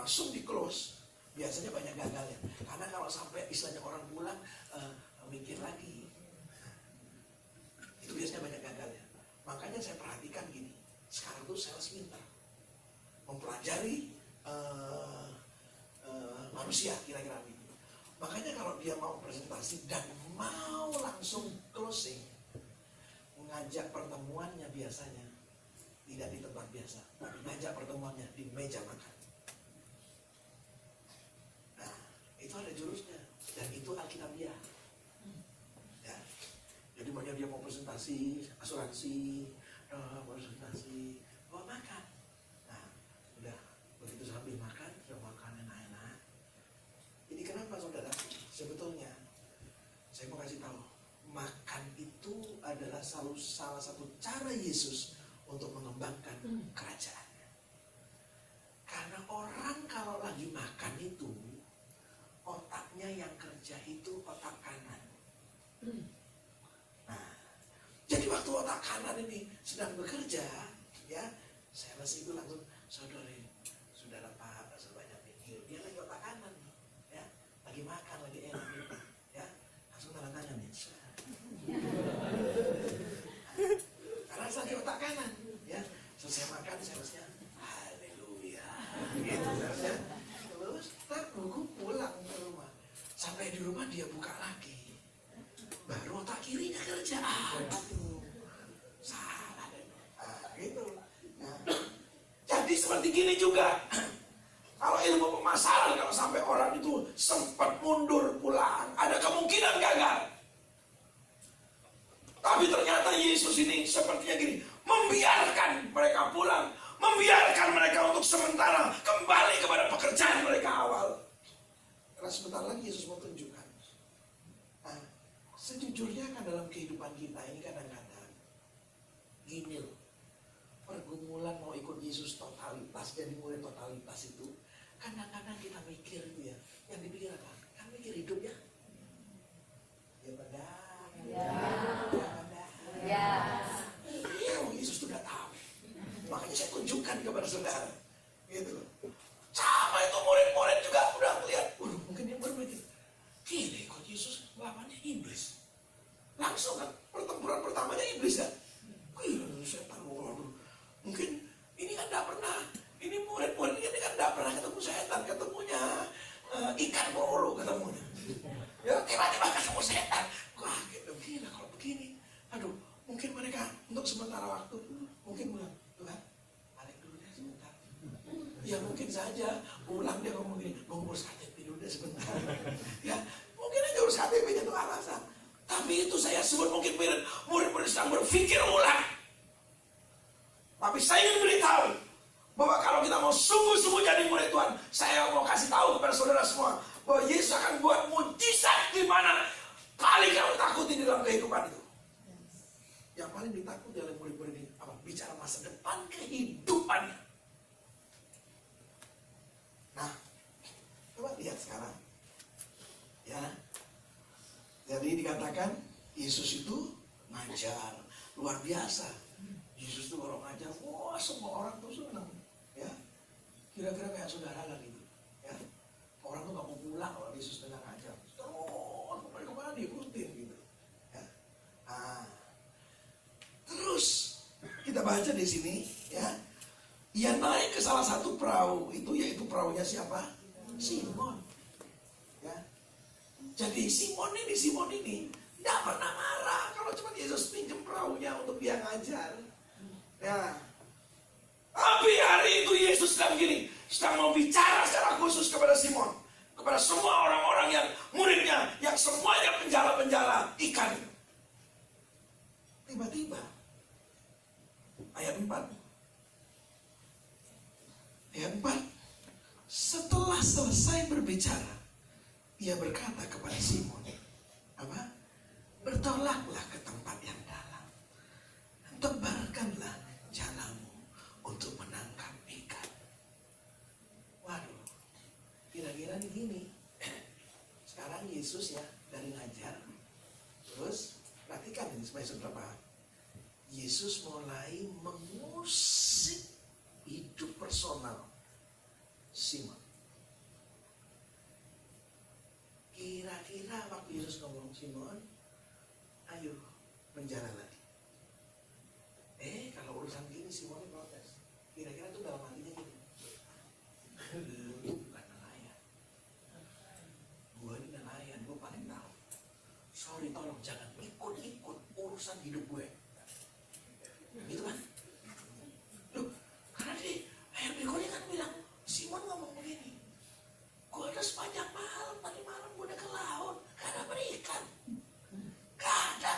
langsung di close, biasanya banyak gagalnya. Karena kalau sampai istilahnya orang pulang mikir lagi, itu biasanya banyak gagalnya. Makanya saya perhatikan gini, sekarang tuh sales pintar mempelajari manusia kira-kira gitu. Makanya kalau dia mau presentasi dan mau langsung closing, mengajak pertemuannya biasanya tidak di tempat biasa, tapi ngajak pertemuannya di meja makan. Nah, itu ada jurusnya dan itu alkitabiah. Ya. Jadi makanya dia mau presentasi asuransi, presentasi mau makan. Nah, udah begitu sambil makan, sudah makan enak-enak. Jadi kenapa saudara? Sebetulnya saya mau kasih tahu, makan itu adalah salah satu cara Yesus untuk mengembangkan kerajaannya. Karena orang kalau lagi makan itu, otaknya yang kerja itu otak kanan. Nah, jadi waktu otak kanan ini sedang bekerja, ya, saya masih itu langsung, saudara Pak, sebanyak mikir, dia lagi otak kanan, ya, lagi makan, lagi enak, ya, langsung tanda tangan nih. Karena saya lagi otak kanan, ya, selesai makan saya harusnya, haleluya, gitu saja. Terus, buku pulang ke rumah, sampai di rumah dia buka lagi, baru otak kirinya kerja, aduh, salah deh, gitu. Nah, jadi seperti gini juga. Kalau ilmu pemasaran, kalau sampai orang itu sempat mundur pulang, ada kemungkinan gagal. Tapi ternyata Yesus ini sepertinya gini, membiarkan mereka pulang, membiarkan mereka untuk sementara kembali kepada pekerjaan mereka awal. Karena sebentar lagi Yesus mau tunjukkan. Nah, sejujurnya kan dalam kehidupan kita ini kadang-kadang gini loh, pergumulan mau ikut Yesus totalitas, jadi murid totalitas itu kadang-kadang kita mikir gitu ya, yang dipikir apa? Kan mikir hidup ya, ya pedang, ya, Yesus sudah tahu. Makanya saya tunjukkan kepada saudara, gitu loh. Sama itu murid-murid juga udah melihat, mungkin dia berpikir, gini kok Yesus lawannya iblis. Langsung kan pertempuran pertamanya iblis kan. Setan, mungkin ini kan tidak pernah, ini murid-murid ini kan tidak pernah ketemu setan, ketemunya ikan melulu ketemunya. Ya tiba-tiba ketemu setan, wah gitu, gila kalau begini. Aduh, mungkin mereka untuk sementara waktu, mungkin bilang, Tuhan, balik dulu deh sebentar. Ya mungkin saja, pulang dia ngomong gini, ngurus KTP dulu deh sebentar. Ya, mungkin aja urus KTP-nya itu alasan. Tapi itu saya sebut mungkin murid-murid sedang berpikir ulang. Tapi saya ingin beritahu bahwa kalau kita mau sungguh-sungguh jadi murid Tuhan, saya mau kasih tahu kepada saudara semua bahwa Yesus akan buat mujizat di mana paling kamu takuti di dalam kehidupan itu. Yang paling ditakuti oleh murid-murid ini apa? Bicara masa depan kehidupannya. Nah, coba lihat sekarang. Ya. Jadi dikatakan Yesus itu ngajar luar biasa. Yesus itu kalau ngajar, wah semua orang tuh senang, ya. Kira-kira kayak saudara lah gitu, ya. Orang tuh nggak mau pulang kalau Yesus sedang ngajar. Terus kemana diikutin gitu, ya. Nah, terus kita baca di sini, ya. Ia naik ke salah satu perahu itu, yaitu perahunya siapa? Simon, ya. Jadi Simon ini tidak pernah marah kalau cuma Yesus pinjam perahunya untuk dia ngajar. Ya. Tapi hari itu Yesus sedang mau bicara secara khusus kepada Simon, kepada semua orang-orang yang muridnya, yang semuanya penjala-penjala ikan. Tiba-tiba ayat 4. Setelah selesai berbicara, ia berkata kepada Simon, apa? Bertolaklah ke tempat yang dalam, tebarkanlah jalamu untuk menangkap ikan. Waduh, kira-kira nih gini. Sekarang Yesus ya dari ngajar, terus perhatikan ini supaya saudara paham. Yesus mulai mengusik hidup personal Simon. Yesus ngomong, Simon, ayo menjala lagi. Kalau urusan gini Simon protes. Kira-kira tuh dalam hatinya gini, lu bukan nelayan, gue ini nelayan, gue paling tahu. Sorry, tolong jangan ikut-ikut urusan hidup gue. Gitu kan? Loh, karena di ayat berikutnya kan bilang, Simon ngomong begini, gue udah sepanjang malam, tadi malam gue udah ke laut, gak ada berikan. Gak ada.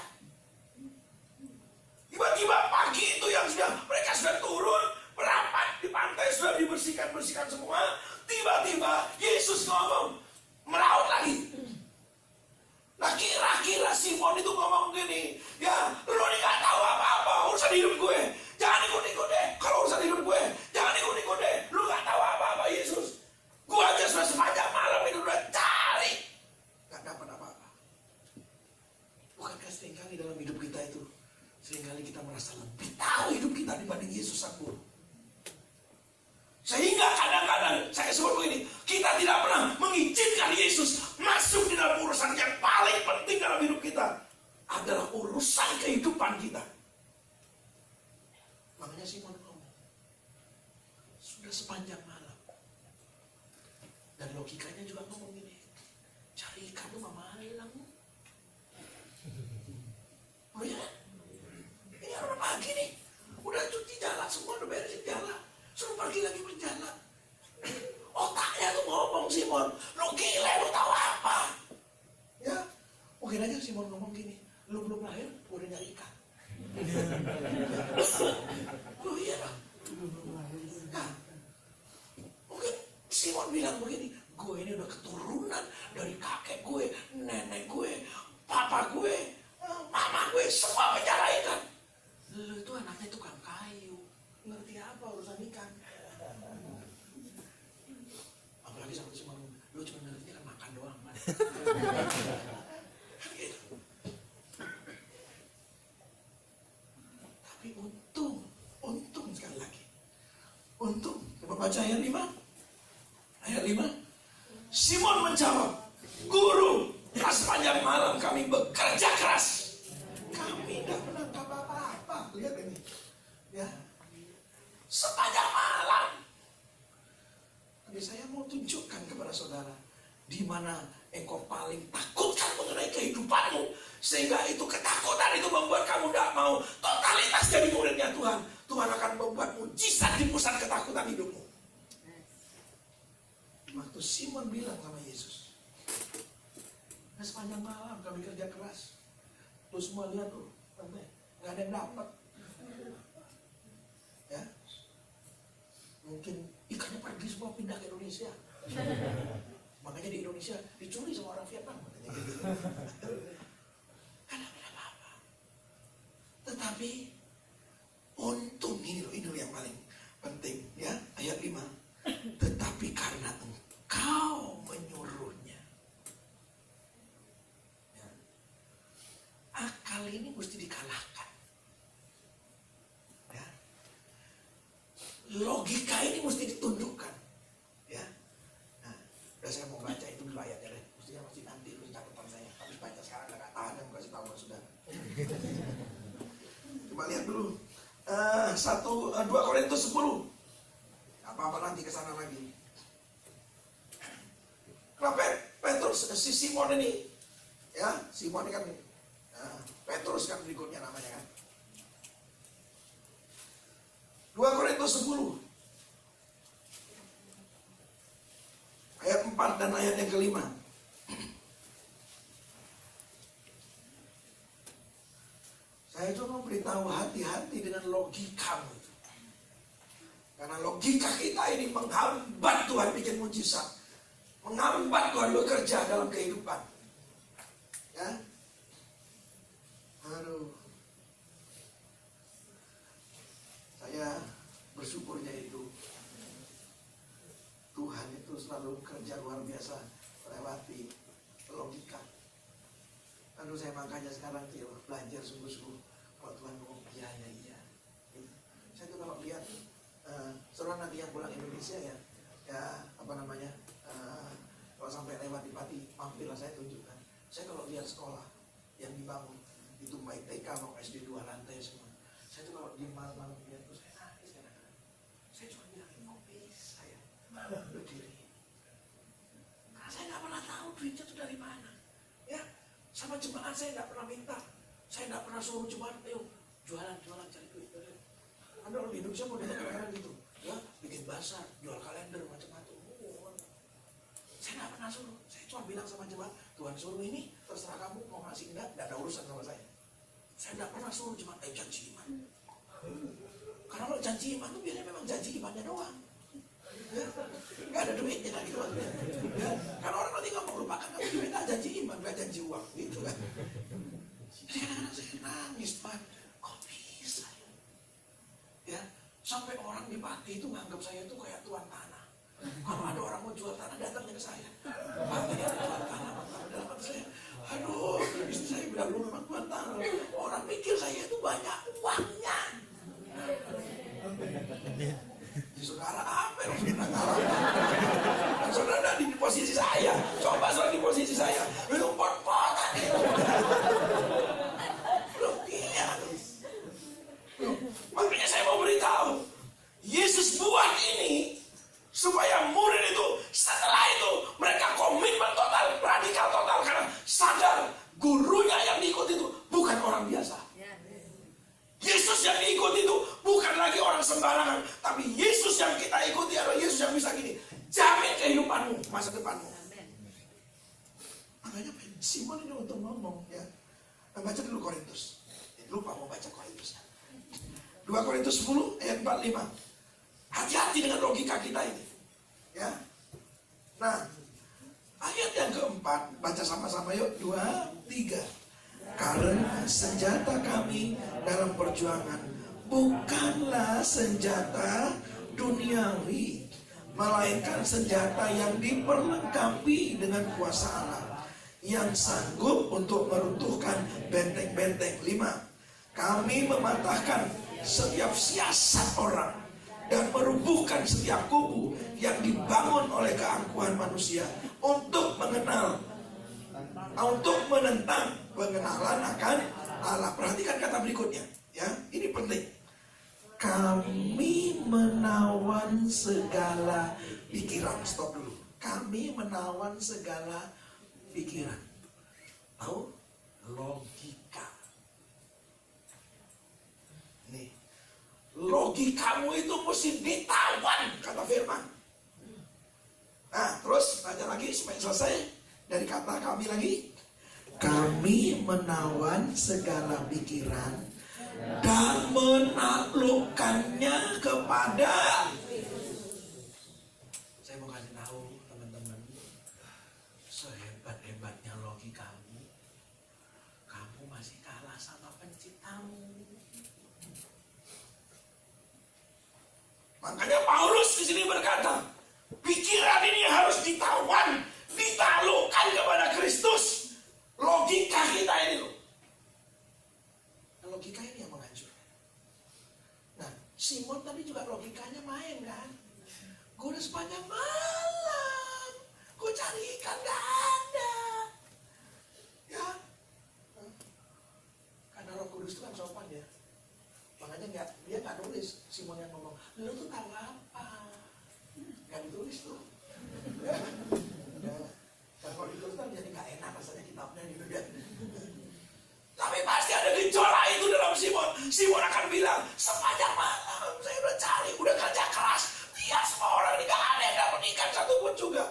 Tiba-tiba pagi itu yang mereka sudah turun, merapat di pantai, sudah dibersihkan semua. Tiba-tiba Yesus ngomong, melaut lagi. Nah kira-kira Simon itu ngomong gini, ya lu ini gak tahu apa-apa urusan hidup gue, jangan ikut-ikut deh. Kalau urusan hidup gue, jangan ikut-ikut deh. Lu gak tahu apa-apa Yesus. Gue aja sudah sepanjang malam itu udah cari, gak dapat apa-apa. Bukankah seringkali dalam hidup kita itu, seringkali kita merasa lebih tahu hidup kita dibanding Yesus sang guru. Sehingga kadang-kadang saya sebut begini, kita tidak pernah mengizinkan Yesus masuk di dalam urusan yang paling penting dalam hidup kita, adalah urusan kehidupan kita. Makanya Simon ngomong, sudah sepanjang malam. Dan logikanya juga ngomong gini, cari ikan tuh mama hilang. Oh ya, ini udah pagi nih, udah cuci jalan semua, udah beresin jalan, suruh pergi lagi berjalan. Otaknya tuh ngomong, Simon, lu gila, lu tahu apa? Ya, mungkin aja Simon ngomong gini, lu belum lahir, gua udah nyari ikan. Lu iya dong. Nah, mungkin Simon bilang begini, gue ini udah keturunan dari kakek gue, nenek gue, papa gue, mama gue, semua penjara ikan. Lu itu anaknya tukang kayu, ngerti apa urusan ikan? Apalagi sampai Simon, lu cuma ngertinya kan makan doang, man. Gitu. Tapi untung sekali lagi. Untung, coba baca ayat 5. Ayat 5. Simon menjawab, Guru, sepanjang malam kami bekerja keras. Kami tidak menangkap apa-apa. Lihat ini. Ya. Sepanjang malam. Tapi saya mau tunjukkan kepada saudara, di mana engkau paling takutkan mengenai kehidupanmu, sehingga itu ketakutan itu membuat kamu tidak mau totalitas jadi muridnya Tuhan. Tuhan akan membuat mujizat di pusat ketakutan hidupmu. Waktu Simon bilang sama Yesus, nah, sepanjang malam kami kerja keras, lu semua lihat tuh, nggak ada yang dapat. Ya, mungkin ikannya pergi semua pindah ke Indonesia. Makanya di Indonesia dicuri sama orang Vietnam. Karena tidak apa-apa. Tetapi untung ini loh yang paling penting, ya, ayat 5. Tetapi karena engkau menyuruhnya, ya, akal ini mesti dikalahkan, ya. Logika ini mesti ditundukkan, ya. Nah, udah saya mau baca itu dulu ayatnya deh. Mestinya masih nanti itu catatan saya. Tapi baca sekarang nggak tahan yang kasih tahu ke saudara. Coba lihat dulu 2 Korintus 10. Apa-apa nanti ke sana lagi. Kenapa Petrus, si Simon ini, ya, Simon ini kan Petrus kan berikutnya namanya kan. 2 Korintus 10 ayat 4 dan ayat yang kelima. Saya cuma beritahu hati-hati dengan logikamu itu. Karena logika kita ini menghambat Tuhan bikin mujizat, menghambat Tuhan bekerja dalam kehidupan. Ya, aduh, saya bersyukurnya itu Tuhan itu selalu kerja luar biasa melewati logika. Lalu saya makanya sekarang belajar sungguh-sungguh. Kalau Tuhan ngomong iya. Saya tuh kalau lihat seorang nanti yang pulang Indonesia kalau sampai lewat di Pati, mampirlah saya tunjukkan. Saya kalau lihat sekolah yang dibangun, itu baik TK mau SD 2 lantai semua. Saya tuh kalau di malam-malam lihat tuh saya nangis kadang-kadang. Saya cuma bilang, ini kok bisa ya berdiri. Karena saya nggak pernah tahu duitnya tuh dari mana. Ya, sama jemaat saya nggak pernah minta. Saya nggak pernah suruh jemaat, ayo jualan cari duit. Anda orang di Indonesia mau kadang-kadang gitu, ya bikin bazar, jual kalender macam-macam. Saya nggak pernah suruh. Saya cuma bilang sama jemaat, Tuhan suruh ini, terserah kamu mau ngasih enggak ada urusan sama saya. Saya nggak pernah suruh jemaat janji iman. Karena kalau janji iman itu biasanya memang janji imannya doang. Ya, nggak ada duitnya lagi doang. Ya, karena orang nanti nggak mau lupakan kamu diminta janji iman, nggak janji uang, gitu kan. Jadi kadang-kadang saya nangis, Pak, kok bisa ya? Ya, sampai orang di Pati itu nganggap saya itu kayak tuan tanah. Kalau ada orang mau jual tanah datangnya ke saya. Pak, ini ada tuan tanah, dalam hati saya. Aduh, istri saya bilang lu memang tuan tanah. Orang pikir saya itu banyak uangnya. Di saudara apa yang saudara ngarang? Saudara ada di posisi saya. Coba saudara di posisi saya. Itu pot-potan. Belum iya. Makanya saya mau beritahu, Yesus buat ini supaya murid itu setelah itu mereka komitmen total, radikal total, karena sadar gurunya yang diikuti itu bukan orang biasa. Yesus yang diikuti itu bukan lagi orang sembarangan, tapi Yesus yang kita ikuti adalah Yesus yang bisa gini, jamin kehidupanmu, masa depanmu. Makanya Simon ini untuk ngomong ya. Baca dulu Korintus. Lupa mau baca Korintus. 2 Korintus 10 ayat 45. Hati-hati dengan logika kita ini. Ya. Nah, ayat yang keempat, baca sama-sama yuk. 2, 3. Karena senjata kami dalam perjuangan bukanlah senjata duniawi, melainkan senjata yang diperlengkapi dengan kuasa Allah, yang sanggup untuk meruntuhkan benteng-benteng. 5. Kami mematahkan setiap siasat orang dan merubuhkan setiap kubu yang dibangun oleh keangkuhan manusia untuk menentang pengenalan akan Allah. Perhatikan kata berikutnya, ya, ini penting. Kami menawan segala pikiran. Stop dulu. Kami menawan segala pikiran. Tahu? Logika. Nih, logikamu itu mesti ditawan, kata firman. Nah, terus baca lagi supaya selesai. Dari kata kami lagi. Kami menawan segala pikiran dan menaklukkannya kepada. Saya mau kasih tahu teman-teman, sehebat-hebatnya logikamu, kamu masih kalah sama penciptamu. Makanya Paulus di sini berkata, pikiran ini harus ditawan, ditaklukkan kepada Kristus. Logika kita ini loh. Logika ini yang menghancurkan. Nah, Simon tadi juga logikanya main kan. Gue udah sepanjang malam, gue cari ikan gak ada. Ya, karena Roh Kudus itu kan sopan ya. Makanya dia nggak nulis. Simon yang ngomong, lu tuh tahu apa? Gak ditulis tuh. Ya. Dan kalau ditulis kan jadi gak enak rasanya kitabnya gitu kan. Tapi pasti ada gejolak itu dalam Simon. Simon akan bilang, sepanjang malam saya udah cari, udah kerja keras. Lihat semua orang ini gak ada yang dapat ikan satu pun juga.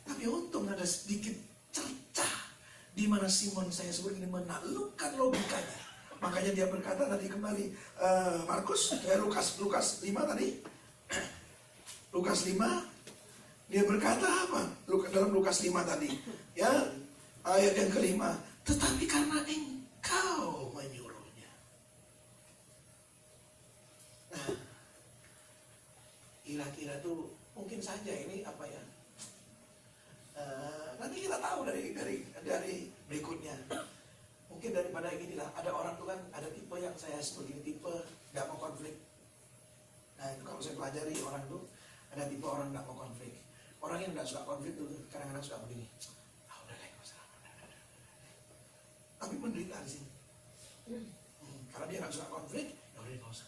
Tapi untung ada sedikit cercah di mana Simon saya sebut ini menaklukkan logikanya. Makanya dia berkata tadi kembali Lukas 5 tadi. Lukas 5 dia berkata apa? Dalam Lukas 5 tadi, ya, ayat yang kelima. Tetapi karena engkau menyuruhnya. Nah, kira-kira tuh mungkin saja ini apa ya? Nanti kita tahu dari berikutnya. Mungkin daripada inilah, ada orang tuh kan ada tipe yang saya sebut ini tipe nggak mau konflik. Nah itu kalau saya pelajari orang tuh ada tipe orang nggak mau konflik. Orang yang nggak suka konflik tuh kadang-kadang suka begini. Udah lah, tapi menderita di sini. Karena dia nggak suka konflik, ya udah nggak usah.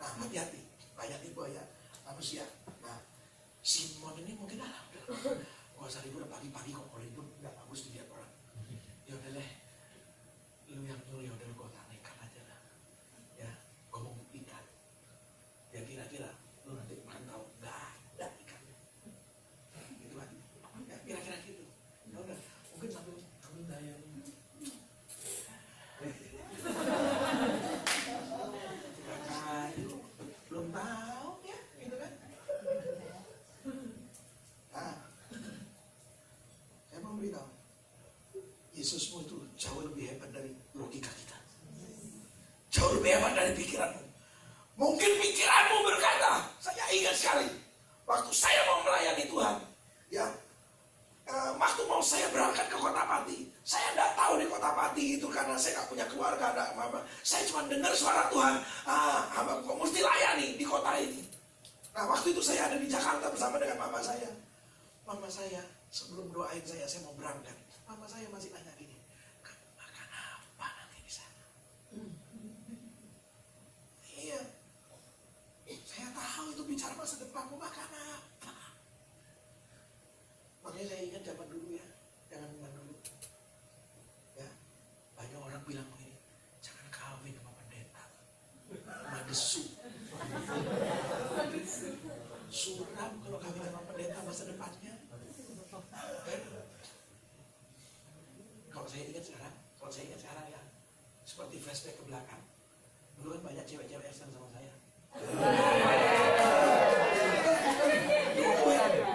Nah, hati-hati, banyak tipu ya manusia. Nah, Simon ini mungkin udah gua usah ribut pagi-pagi kok, kalau ribut nggak bagus dilihat orang. Ya udah deh, lu yang nyuruh ya udah lu kota nekat aja lah. Ya, gua mau buktikan. Ya kira-kira lu nanti makan tahu nggak ada ikannya. Gitu kan? Ya kira-kira gitu. Ya udah, mungkin ambil daya lu. Belum tahu ya, gitu kan? Nah, saya mau beritahu, Yesusmu itu jauh lebih hebat dari logika kita, jauh lebih hebat dari pikiranmu. Mungkin pikiranmu berkata, saya ingat sekali waktu saya mau melayani Tuhan, ya, waktu mau saya berangkat ke Kota Pati, saya tidak tahu di Kota Pati itu karena saya nggak punya keluarga, ada apa-apa. Saya cuma dengar suara Tuhan, hamba kok mesti layani di kota ini. Nah, waktu itu saya ada di Jakarta bersama dengan mama saya. Mama saya sebelum doain saya mau berangkat. Mama saya masih nanya gini, kamu makan apa nanti di sana? Iya, saya tahu itu bicara masa depan, mau makan apa? Makanya saya ingat zaman dulu ya, jangan dulu. Ya, banyak orang bilang begini, jangan kawin sama pendeta, madesu. Suram kalau kawin sama pendeta masa depannya. Kalau saya ingat sekarang ya, seperti flashback ke belakang. Dulu kan banyak cewek-cewek yang senang sama saya.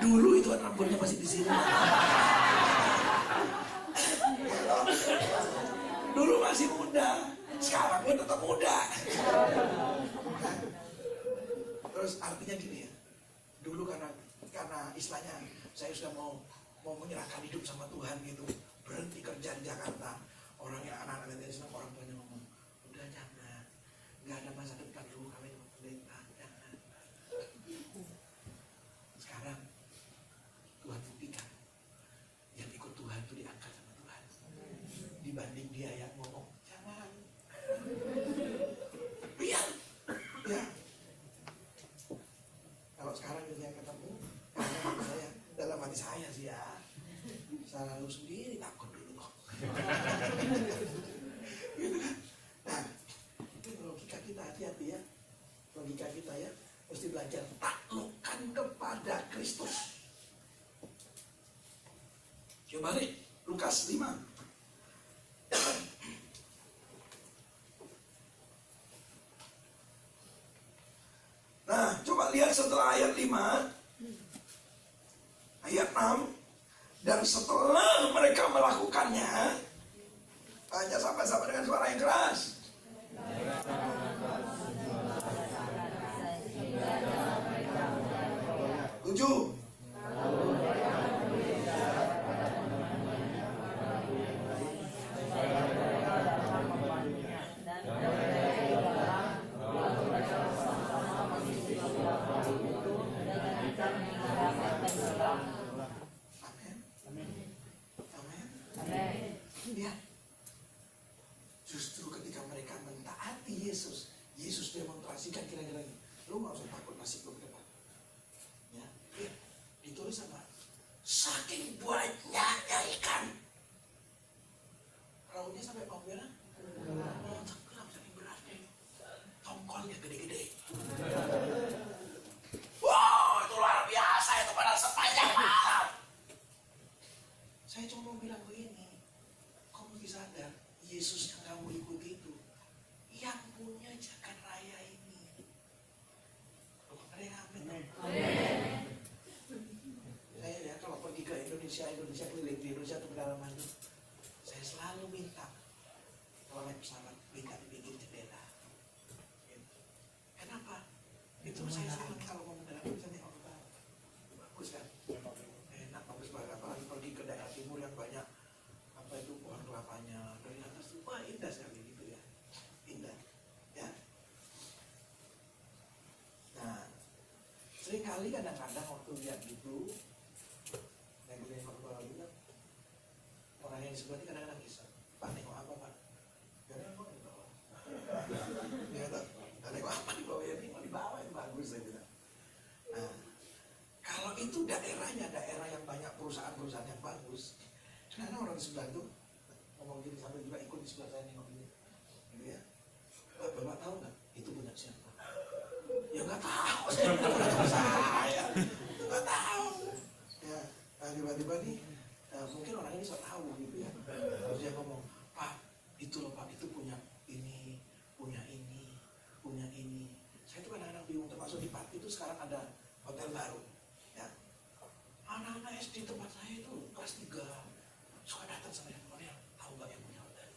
Dulu itu kan rambutnya masih di sini. Dulu masih muda, sekarang pun tetap muda. Terus artinya gini ya, dulu karena istilahnya saya sudah mau menyerahkan hidup sama Tuhan gitu, berhenti kerja di Jakarta. Orang yang anak-anak dari sana, orang tuanya ngomong, udah jangan, nggak ada masa depan lu kawin sama pendeta, jangan. Sekarang Tuhan buktikan, yang ikut Tuhan itu diangkat sama Tuhan, dibanding dia yang ngomong jangan. Biar, ya. Kalau sekarang dia ketemu, saya dalam hati saya sih ya, saya lalu sendiri takut dulu kok. Gitu kan? Nah, itu logika kita, hati-hati ya. Logika kita ya, mesti belajar taklukkan kepada Kristus. Coba nih, Lukas 5. Nah, coba lihat setelah ayat 5, ayat 6, dan setelah mereka melakukannya, hanya sampai dengan suara yang keras. 7. Ya. Justru ketika mereka mentaati Yesus demonstrasikan kira-kira ini. Lu gak usah takut nasib lu ke depan. Ya. Ditulis apa? Saking banyaknya ikan, rautnya sampai bawah merah. Tenggelam saking beratnya. Tongkolnya gede-gede. Wow, itu luar biasa itu pada sepanjang malam. Saya cuma mau bilang begini, kamu bisa sadar, Yesus yang kamu ikuti itu, yang punya jagat raya ini. Ada yang amin? Saya ya kalau pergi ke Indonesia keliling di Indonesia atau pedalaman itu, saya selalu minta kalau naik pesawat minta di pinggir jendela. Kenapa? Itu saya selalu kalau mau mendarat misalnya bagus kan? Enak, bagus banget. Apalagi pergi ke daerah timur yang banyak apa itu pohon kelapanya dari atas itu, wah indah sekali gitu ya, indah ya. Nah, seringkali kali kadang-kadang waktu lihat gitu, nengok ke bawah bilang, orang yang di sebelah ini kadang-kadang kisah, Pak nengok apa Pak? Ya nengok di bawah. Dia kata, nengok apa di bawah? Ya nengok di bawah yang bagus, saya bilang. Nah, kalau itu daerahnya daerah yang banyak perusahaan-perusahaan yang bagus, karena orang di sebelah itu ngomong gini sampai juga ikut di sebelah saya nengok gini, gitu ya. Bapak tahu nggak itu punya siapa? Ya nggak tahu, saya nggak tahu. Ya, tiba-tiba nih, mungkin orang ini sok tahu gitu ya. Terus dia ngomong, Pak, itu loh Pak, itu punya ini, punya ini, punya ini. Saya tuh kadang-kadang bingung, termasuk di Pati itu sekarang ada hotel baru. Ya, anak-anak SD tempat saya itu kelas 3 suka datang sama yang Oriel, tahu nggak yang punya hotel?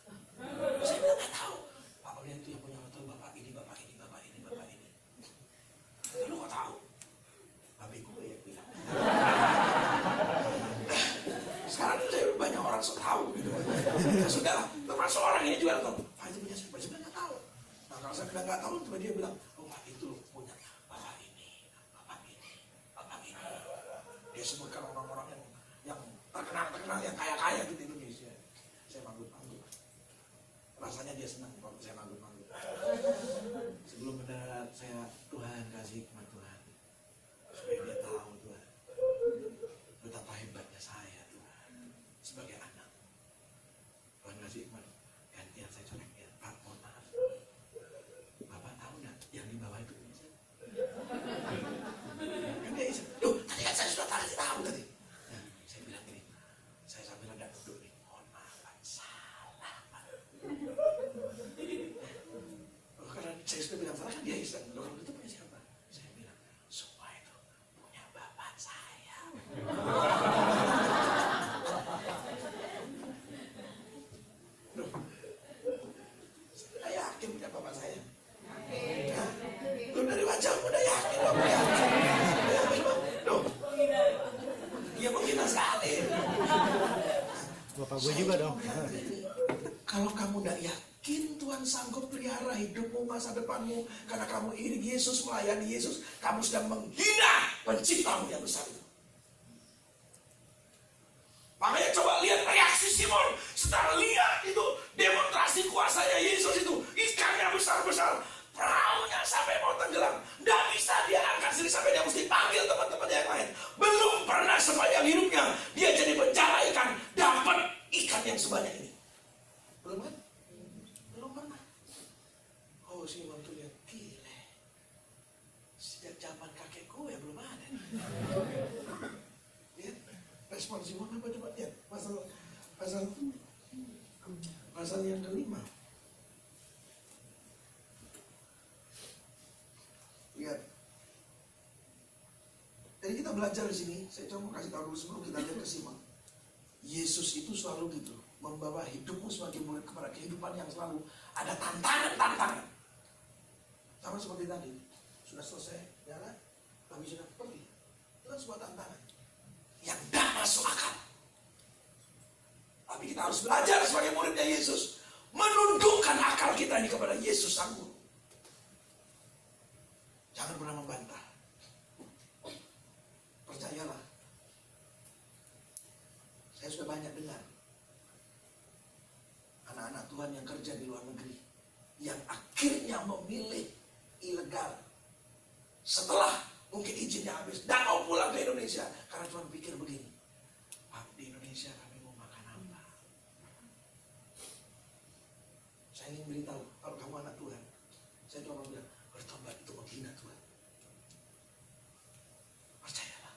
Saya bilang nggak tahu. Pak Oriel itu yang punya hotel, bapak ini, bapak ini, bapak ini, bapak ini. Lu kok tahu? Babi gue ya bilang. Sekarang itu saya banyak orang sok tahu gitu. Ya sudah lah, termasuk orang ini juga tahu. Pak itu punya siapa? Saya bilang nggak tahu. Nah kalau saya bilang nggak tahu, tiba dia bilang, oh Pak itu loh punya bapak ini, bapak ini, bapak ini. Dia sebutkan orang-orang yang terkenal, yang kaya-kaya gitu di Indonesia. Saya manggut-manggut. Rasanya dia senang kalau saya manggut-manggut. Sebelum mendarat saya, Tuhan kasih hikmat Tuhan supaya dia tahu Tuhan betapa hebatnya saya Tuhan sebagai anak. Tuhan kasih hikmat. Gantian saya colek ya, Pak mohon maaf, Bapak tahu nggak yang di bawah itu ini? Kan dia iseng, duh tadi kan saya sudah tahu tadi. Nah, saya bilang gini, saya sambil ada duduk nih, mohon maaf Pak, salah Pak. Karena saya sudah bilang salah kan dia iseng, loh kalau itu punya siapa? Saya bilang, semua itu punya bapak saya. Loh, saya yakin punya bapak saya. Nah, loh dari wajahmu udah yakin loh punya. Loh, dia menghina sekali. Bapak gue juga dong. Kalau kamu tidak yakin Tuhan sanggup pelihara hidupmu, masa depanmu, karena kamu ingin Yesus, melayani Yesus, kamu sedang menghina penciptamu yang besar itu. Makanya coba lihat reaksi Simon setelah lihat itu demonstrasi kuasanya Yesus itu, ikannya besar-besar, perahunya sampai mau tenggelam, tidak bisa dia angkat sendiri sampai dia mesti panggil teman-teman yang lain. Belum pernah sepanjang hidupnya dia jadi penjara ikan dapat ikan yang sebanyak ini. Belum kan? Belum pernah. Oh Simon tuh lihat gile. Sejak zaman kakek gue belum ada. Lihat respon Simon apa coba lihat pasal yang kelima. Lihat. Jadi kita belajar di sini. Saya coba kasih tahu dulu sebelum kita lihat ke Simon. Yesus itu selalu gitu, membawa hidupmu sebagai murid kepada kehidupan yang selalu ada tantangan. Sama seperti tadi, sudah selesai jalan, tapi sudah pergi. Itu kan sebuah tantangan yang tidak masuk akal. Tapi kita harus belajar sebagai muridnya Yesus, menundukkan akal kita ini kepada Yesus Sang Guru. Jangan pernah membantah. Percayalah. Saya sudah banyak dengar anak-anak Tuhan yang kerja di luar negeri yang akhirnya memilih ilegal setelah mungkin izinnya habis dan mau pulang ke Indonesia karena cuma pikir begini, Pak di Indonesia kami mau makan apa? Saya ingin beritahu kalau kamu anak Tuhan, saya cuma bilang bertobat itu menghina Tuhan. Percayalah.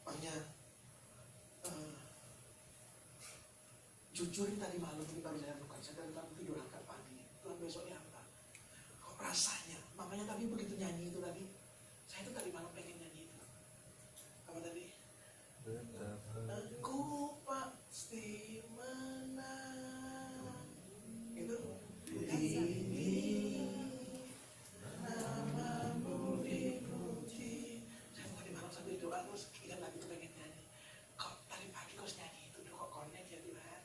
Makanya jujur tadi malam ini baru saya lakukan. Saya dari tadi tidur angkat pagi. Tuhan besoknya apa? Kok rasanya? Mamanya tadi begitu nyanyi itu tadi. Saya itu tadi malam pengen nyanyi itu. Apa tadi? Aku pasti menang. Itu. Ini namamu dipuji. Saya tadi malam sambil doa terus ingat lagi tuh pengen nyanyi. Kok tadi pagi kau nyanyi itu kok connect ya Tuhan.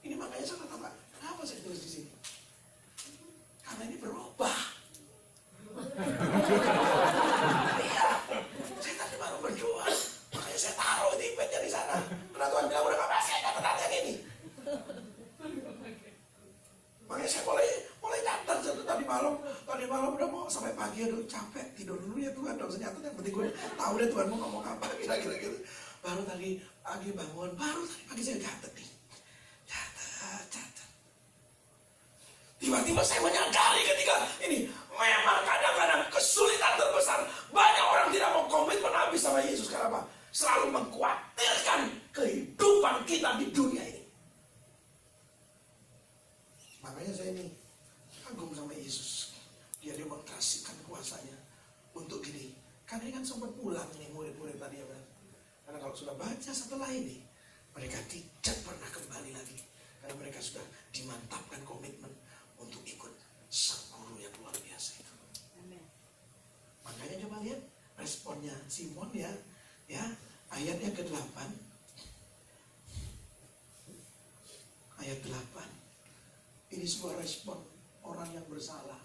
Ini makanya saya kata Pak, kenapa saya tulis di sini? malam udah mau sampai pagi, aduh capek, tidur dulu ya Tuhan. Dong ternyata yang penting gue tahu deh Tuhan mau ngomong apa, kira-kira gitu. Baru tadi pagi bangun, baru tadi pagi saya catat nih. Catat. Tiba-tiba saya menyadari ketika ini memang kadang-kadang kesulitan terbesar. Banyak orang tidak mau komitmen habis sama Yesus. Karena apa? Selalu mengkhawatirkan kehidupan kita di dunia ini. Makanya saya ini kagum sama Yesus. Dia demonstrasikan kuasanya untuk gini. Karena ini kan sempat pulang nih murid-murid tadi ya. Karena kalau sudah baca setelah ini, mereka tidak pernah kembali lagi. Karena mereka sudah dimantapkan komitmen untuk ikut sang guru yang luar biasa itu. Amen. Makanya coba lihat responnya Simon ya, ayatnya ke-8. Ayat 8. Ini sebuah respon orang yang bersalah.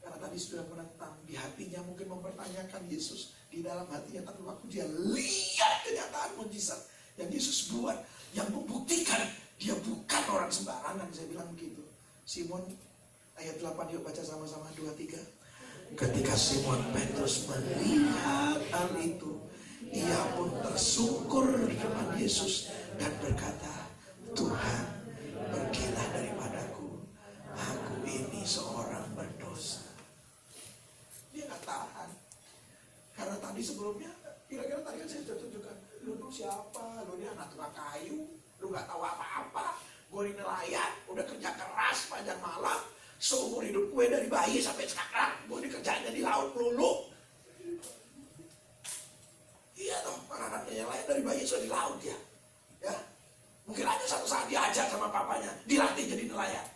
Karena tadi sudah menentang, di hatinya mungkin mempertanyakan Yesus. Di dalam hatinya, tapi waktu dia lihat kenyataan mujizat yang Yesus buat, yang membuktikan dia bukan orang sembarangan, saya bilang begitu. Simon, ayat 8, yuk baca sama-sama, 2, 3. Ketika Simon Petrus melihat hal itu, ia pun tersungkur di depan Yesus dan berkata, Tuhan, pergilah daripadaku, aku ini seorang berdosa. Dia gak tahan. Karena tadi sebelumnya, kira-kira tadi kan saya tunjukkan, lu tuh siapa? Lu ini anak tukang kayu, lu gak tahu apa-apa. Gue ini nelayan, udah kerja keras panjang malam, seumur hidup gue dari bayi sampai sekarang, gue ini kerjanya di laut melulu. Iya toh, anak-anaknya yang lain dari bayi sudah di laut ya. Ya, mungkin aja satu saat diajar sama papanya, dilatih jadi nelayan.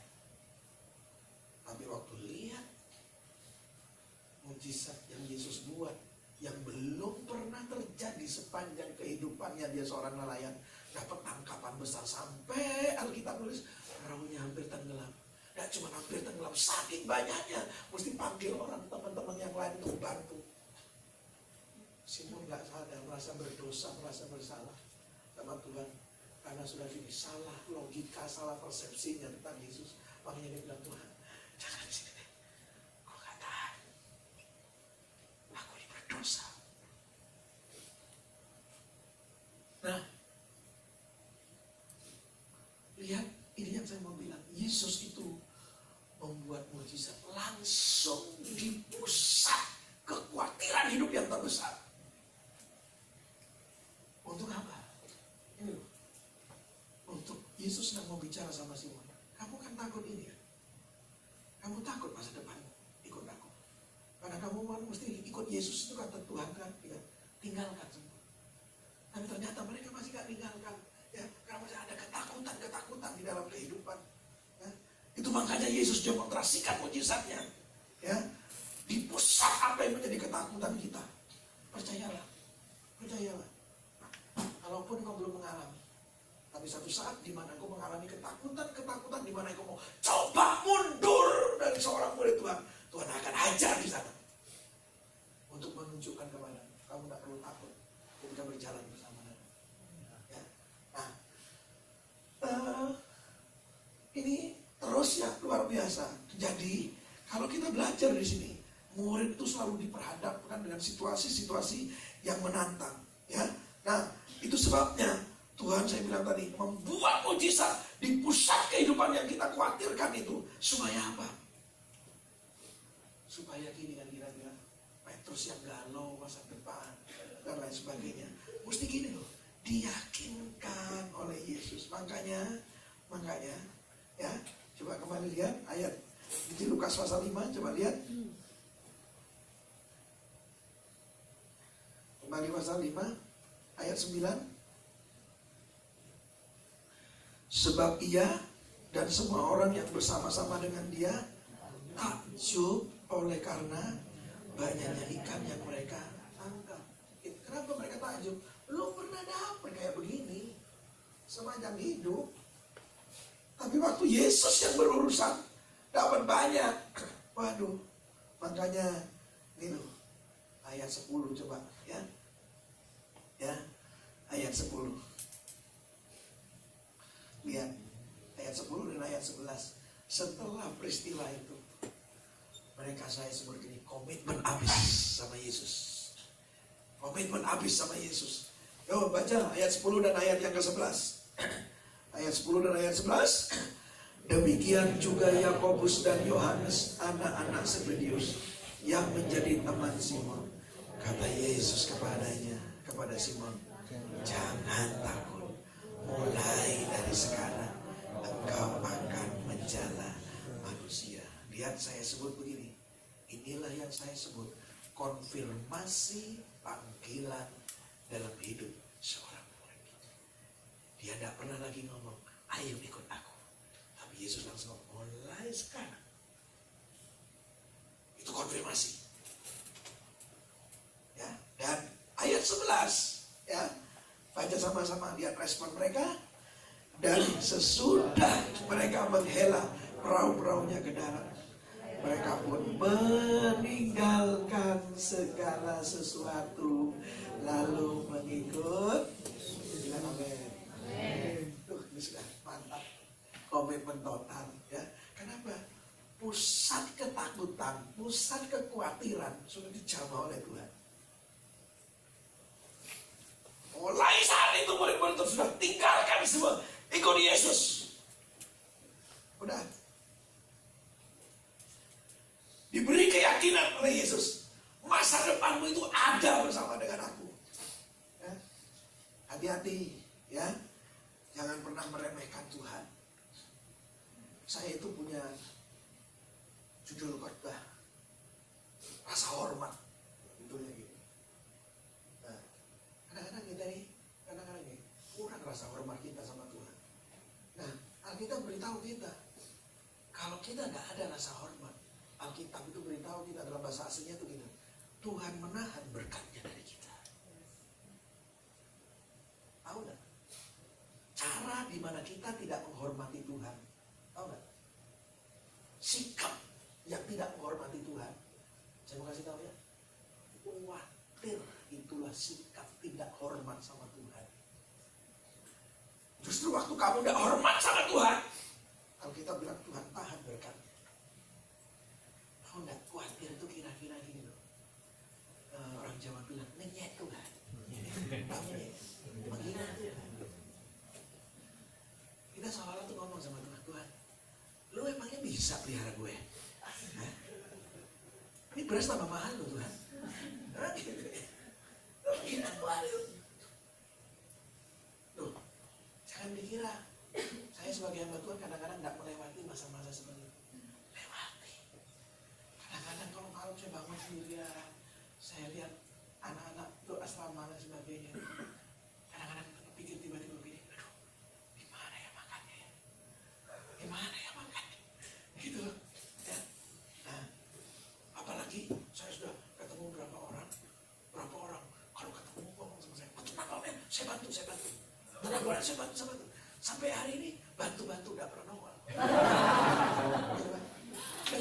Tapi waktu lihat mujizat yang Yesus buat, yang belum pernah terjadi sepanjang kehidupannya dia seorang nelayan, dapat tangkapan besar sampai Alkitab tulis perahunya hampir tenggelam. Dan cuma hampir tenggelam, saking banyaknya mesti panggil orang teman-teman yang lain untuk bantu. Simon gak sadar, merasa berdosa, merasa bersalah sama Tuhan. Karena sudah gini, salah logika, salah persepsinya tentang Yesus. Makanya dia bilang, Tuhan, jangan di sini deh. Gue gak tahan. Aku ini berdosa. Nah, lihat, ini yang saya mau bilang. Yesus itu membuat mujizat langsung di pusat kekhawatiran hidup yang terbesar. Untuk apa? Ini loh. Untuk Yesus sedang mau bicara sama Simon. Kamu kan takut ini ya? Kamu takut masa depan ikut aku. Karena kamu mesti ikut Yesus itu kata Tuhan kan, ya, tinggalkan semua. Tapi ternyata mereka masih gak tinggalkan. Ya, karena masih ada ketakutan di dalam kehidupan. Ya. Itu makanya Yesus demonstrasikan mujizatnya. Ya, di pusat apa yang menjadi ketakutan kita. Percayalah. Kalaupun kau belum mengalami, tapi satu saat di mana kau mengalami ketakutan di mana kau mau coba mundur dari seorang murid Tuhan, Tuhan akan ajar di sana untuk menunjukkan kepada kamu tidak perlu takut ketika berjalan bersama. Ya. Nah, ini terus ya luar biasa. Jadi kalau kita belajar di sini, murid itu selalu diperhadapkan dengan situasi-situasi yang menantang. Ya, nah itu sebabnya Tuhan, saya bilang tadi, membuat mujizat di pusat kehidupan yang kita khawatirkan itu. Supaya apa? Supaya gini kan kira-kira, Petrus yang galau masa depan dan lain sebagainya. Mesti gini loh, diyakinkan oleh Yesus. Makanya, ya, coba kembali lihat ayat di Lukas pasal 5, coba lihat. Kembali pasal 5, ayat 9. Sebab ia dan semua orang yang bersama-sama dengan dia takjub oleh karena banyaknya ikan yang mereka tangkap. Kenapa mereka takjub? Belum pernah dapat kayak begini sepanjang hidup. Tapi waktu Yesus yang berurusan dapat banyak. Waduh, makanya ini loh ayat 10 coba ya. Ya, ayat 10. Lihat ayat 10 dan ayat 11. Setelah peristiwa itu, Mereka saya sebut gini, komitmen habis sama Yesus. Komitmen habis sama Yesus. Yo baca ayat 10 dan ayat yang ke-11. Ayat 10 dan ayat 11. Demikian juga Yakobus dan Yohanes, anak-anak Zebedeus, yang menjadi teman Simon. Kata Yesus kepadanya, kepada Simon, jangan takut. Mulai dari sekarang engkau akan menjala manusia. Lihat saya sebut begini. Inilah yang saya sebut konfirmasi panggilan dalam hidup seorang murid. Dia tidak pernah lagi ngomong, ayo ikut aku. Tapi Yesus langsung ngomong, mulai sekarang. Itu konfirmasi. Ya, dan ayat 11, ya, baca sama-sama, lihat respon mereka. Dan sesudah mereka menghela perahu-perahunya ke darat, mereka pun meninggalkan segala sesuatu lalu mengikut. Bilang amin. Tuh, ini sudah mantap. Komitmen total, ya. Kenapa? Pusat ketakutan, pusat kekhawatiran sudah dijamah oleh Tuhan. Mulai saat itu murid-murid itu sudah tinggalkan semua, ikut Yesus. Udah. Diberi keyakinan oleh Yesus, masa depanmu itu ada bersama dengan aku. Ya. Hati-hati, ya. Jangan pernah meremehkan Tuhan. Saya itu punya judul khotbah, rasa hormat, judulnya gitu. Nah, kadang-kadang kita nih, kurang rasa hormat kita sama Tuhan. Nah, Alkitab beritahu kita, kalau kita nggak ada rasa hormat, Alkitab itu beritahu kita dalam bahasa aslinya itu gini, Tuhan menahan berkatnya dari kita. Tahu nggak? Cara di mana kita tidak menghormati Tuhan, tahu nggak? Sikap yang tidak menghormati Tuhan. Saya mau kasih tahu ya, khawatir itulah sikap tidak hormat sama Tuhan. Justru waktu kamu tidak hormat sama Tuhan, kalau kita bilang Tuhan tahan berkatnya. Tahu nggak, khawatir itu kira-kira gini loh. Orang Jawa bilang ngenyek Tuhan. Tahu ngenyek? Menghina Tuhan. Kita seolah-olah tuh ngomong sama Tuhan, Tuhan, lu emangnya bisa pelihara gue? Hah? Ini beras tambah mahal loh Tuhan. Gila Tuhan itu. Loh, jangan dikira saya sebagai hamba Tuhan kadang-kadang tidak melewati masa-masa seperti itu. Lewati. Kadang-kadang kalau malam saya bangun sendirian, saya lihat anak-anak itu asrama dan sebagainya. Kadang-kadang pikir tiba-tiba begini, aduh, gimana ya makannya ya? Gimana ya makannya? Gitu loh. Ya. Nah, apalagi saya sudah ketemu berapa orang kalau ketemu ngomong sama saya, tenang Om ya, saya bantu. Tenang Om, saya bantu. Sampai hari ini bantu-bantu udah pernah nongol.